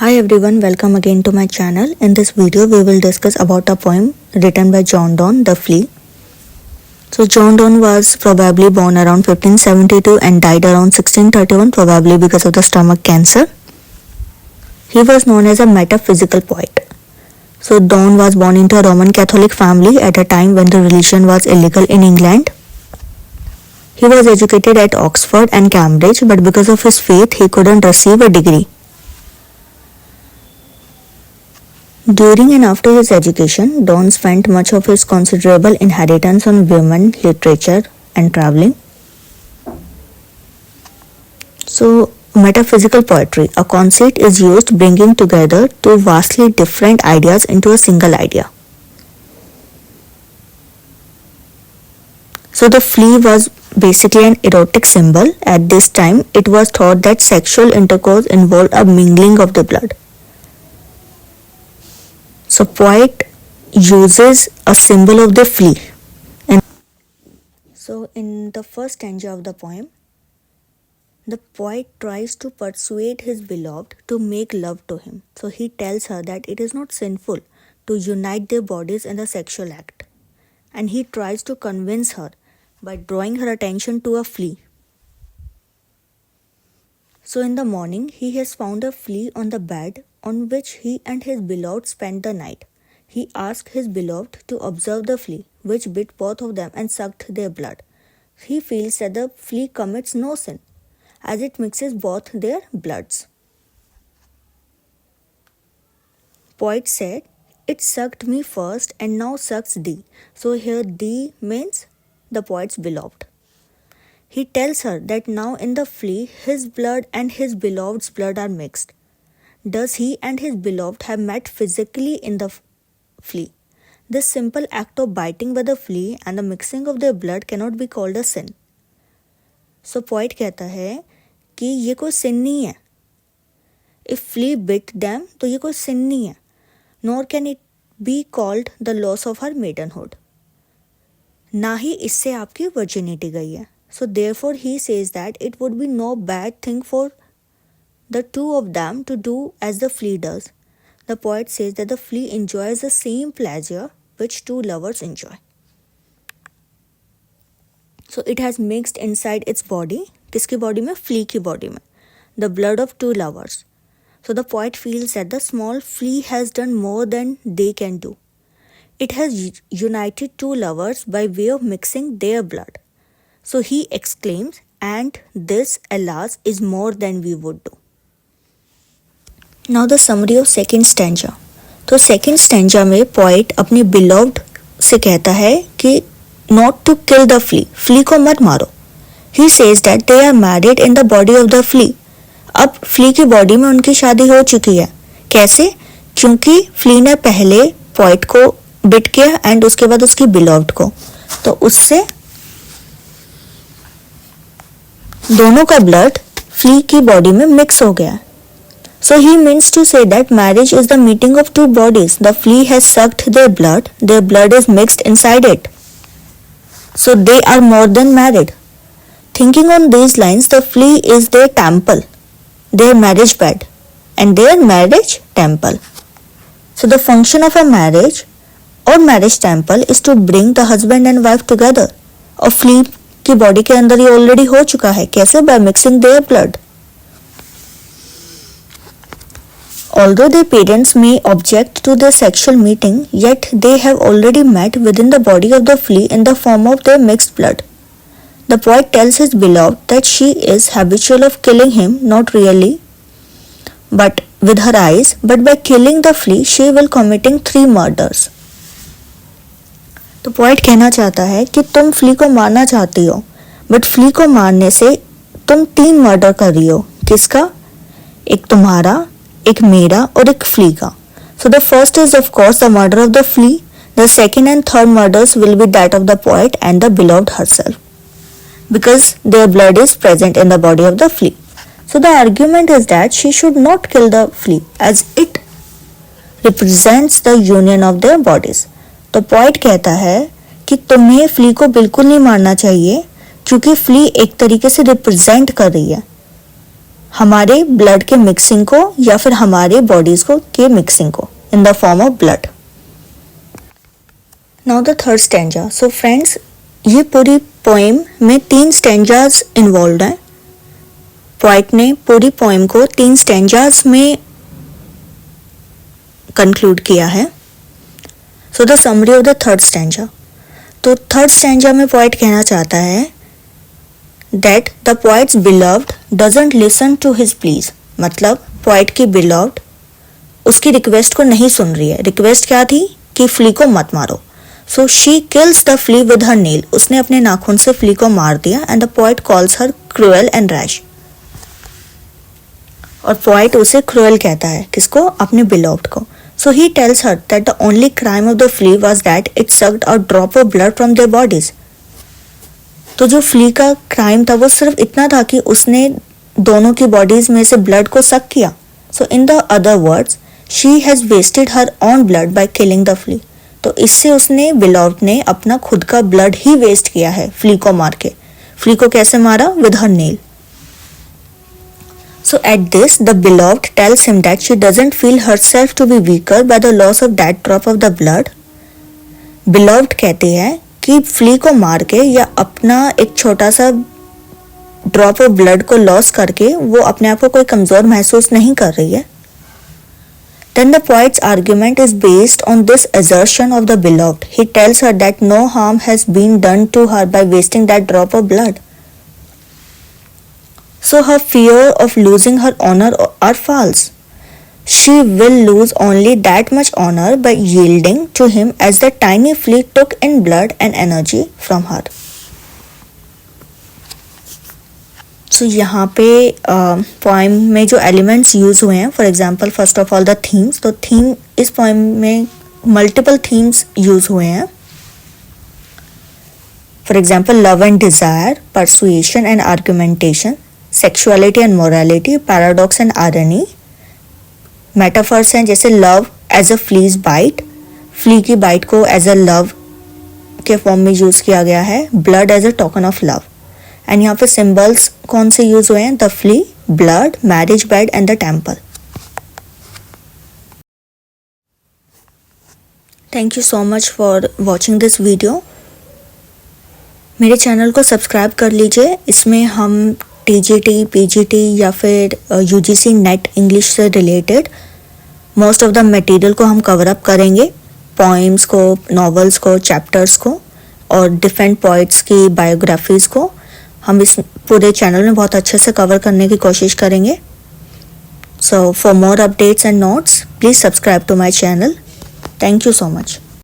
Hi everyone, welcome again to my channel. In this video, we will discuss about a poem written by John Donne, The Flea. So John Donne was probably born around 1572 and died around 1631, probably because of the stomach cancer. He was known as a metaphysical poet. So Donne was born into a Roman Catholic family at a time when the religion was illegal in England. He was educated at Oxford and Cambridge, but because of his faith, he couldn't receive a degree. During and after his education, Donne spent much of his considerable inheritance on women, literature, and traveling. So, metaphysical poetry, a conceit is used bringing together two vastly different ideas into a single idea. So, the flea was basically an erotic symbol. At this time, it was thought that sexual intercourse involved a mingling of the blood. So poet uses a symbol of the flea. And so in the first stanza of the poem, the poet tries to persuade his beloved to make love to him. So he tells her that it is not sinful to unite their bodies in the sexual act. And he tries to convince her by drawing her attention to a flea. So in the morning, he has found a flea on the bed on which he and his beloved spent the night. He asked his beloved to observe the flea, which bit both of them and sucked their blood. He feels that the flea commits no sin, as it mixes both their bloods. Poet said, "It sucked me first and now sucks thee." So here thee means the poet's beloved. He tells her that now in the flea, his blood and his beloved's blood are mixed. Thus he and his beloved have met physically in the flea. This simple act of biting by the flea and the mixing of their blood cannot be called a sin. So poet कहता है कि ये कोई sin नहीं है. If flea bit them, तो ये कोई sin नहीं है. Nor can it be called the loss of her maidenhood. ना ही इससे आपकी virginity गई है. So therefore he says that it would be no bad thing for the two of them to do as the flea does. The poet says that the flea enjoys the same pleasure which two lovers enjoy. So it has mixed inside its body. किसकी body में? Flea की body में. The blood of two lovers. So the poet feels that the small flea has done more than they can do. It has united two lovers by way of mixing their blood. So he exclaims, and this, alas, is more than we would do. Now the summary of second stanza. तो second stanza में poet अपनी beloved से कहता है कि not to kill the flea, flea को मत मारो. He says that they are married in the body of the flea. अब flea की body में उनकी शादी हो चुकी है. कैसे? क्योंकि flea ने पहले poet को bit किया and उसके बाद उसकी beloved को. तो उससे दोनों का blood flea की body में mix हो गया. So he means to say that marriage is the meeting of two bodies. The flea has sucked their blood is mixed inside it. So they are more than married. Thinking on these lines, the flea is their temple, their marriage bed, and their marriage temple. So the function of a marriage or marriage temple is to bring the husband and wife together. और flea की body के अंदर ये already हो चुका है. कैसे? By mixing their blood. Although their parents may object to their sexual meeting, yet they have already met within the body of the flea in the form of their mixed blood. The poet tells his beloved that she is habitual of killing him, not really, but with her eyes, but by killing the flea, she will committing 3 murders. तो poet कहना चाहता है कि तुम flea को मारना चाहती हो, but flea को मारने से तुम 3 मर्डर कर रही हो. किसका? एक तुम्हारा, एक मेरा और एक flea का. So the first is of course the murder of the flea. The second and third murders will be that of the poet and the beloved herself, because their blood is present in the body of the flea. So the argument is that she should not kill the flea as it represents the union of their bodies. तो poet कहता है कि तुम्हें flea को बिल्कुल नहीं मारना चाहिए क्योंकि flea एक तरीके से represent कर रही है हमारे ब्लड के मिक्सिंग को या फिर हमारे बॉडीज को के मिक्सिंग को in the form of blood. Now the third stanza. So friends, ये पूरी पोएम में 3 स्टैंजाज इन्वॉल्व हैं. पोइट ने पूरी पोएम को 3 स्टैंजाज में कंक्लूड किया है. So the summary of the third stanza. तो थर्ड स्टैंजा में पोइट कहना चाहता है that the poet's beloved doesn't listen to his pleas. मतलब पोइट की बिलव्ड उसकी रिक्वेस्ट को नहीं सुन रही है. रिक्वेस्ट क्या थी कि फ्ली को मत मारो. So she kills the flea with her nail. उसने अपने नाखून से फ्ली को मार दिया. And the poet calls her cruel and rash. और पोइट उसे क्रूएल कहता है. किसको? अपने बिलव्ड को. So he tells her that the only crime of the flea was that it sucked a drop of blood from their bodies. तो जो flee का क्राइम था वो सिर्फ इतना था कि उसने दोनों की बॉडीज में से ब्लड को सक किया. So in the other words, she has wasted her own blood by killing the flea. तो इससे उसने बिलव्ड ने अपना खुद का ब्लड ही वेस्ट किया है फ्ली को मार के. फ्ली को कैसे मारा? With her nail. So at this, the beloved tells him that she doesn't feel herself to be weaker by the loss of that drop of the blood. Beloved कहते हैं कि फ्ली को मार के या अपना एक छोटा सा ड्रॉप ऑफ ब्लड को लॉस करके वो अपने आप को कोई कमजोर महसूस नहीं कर रही है. Then the poet's argument is based on this assertion of the beloved. He tells her that no harm has been done to her by wasting that drop of blood. So her fear of losing her honor are false. She will lose only that much honor by yielding to him as the tiny flea took in blood and energy from her. So यहाँ पे poem में जो elements use हुए हैं, for example first of all the themes. तो theme इस poem में multiple themes use हुए हैं. For example love and desire, persuasion and argumentation, sexuality and morality, paradox and irony. Metaphors हैं जैसे love as a flea's bite. Flea की bite को as a love के फॉर्म में यूज किया गया है. Blood as a token of love. And यहाँ पे सिंबल्स कौन से यूज हुए हैं? The flea, blood, marriage bed and the temple. Thank you so much for watching this video. मेरे चैनल को सब्सक्राइब कर लीजिए. इसमें हम TGT, PGT या फिर UGC नेट इंग्लिश से related most of the material को हम कवर अप करेंगे. पोइम्स को, नॉवेल्स को, चैप्टर्स को और डिफरेंट पोइट्स की बायोग्राफीज को हम इस पूरे चैनल में बहुत अच्छे से कवर करने की कोशिश करेंगे. So for more updates and notes please subscribe to my channel. Thank you so much.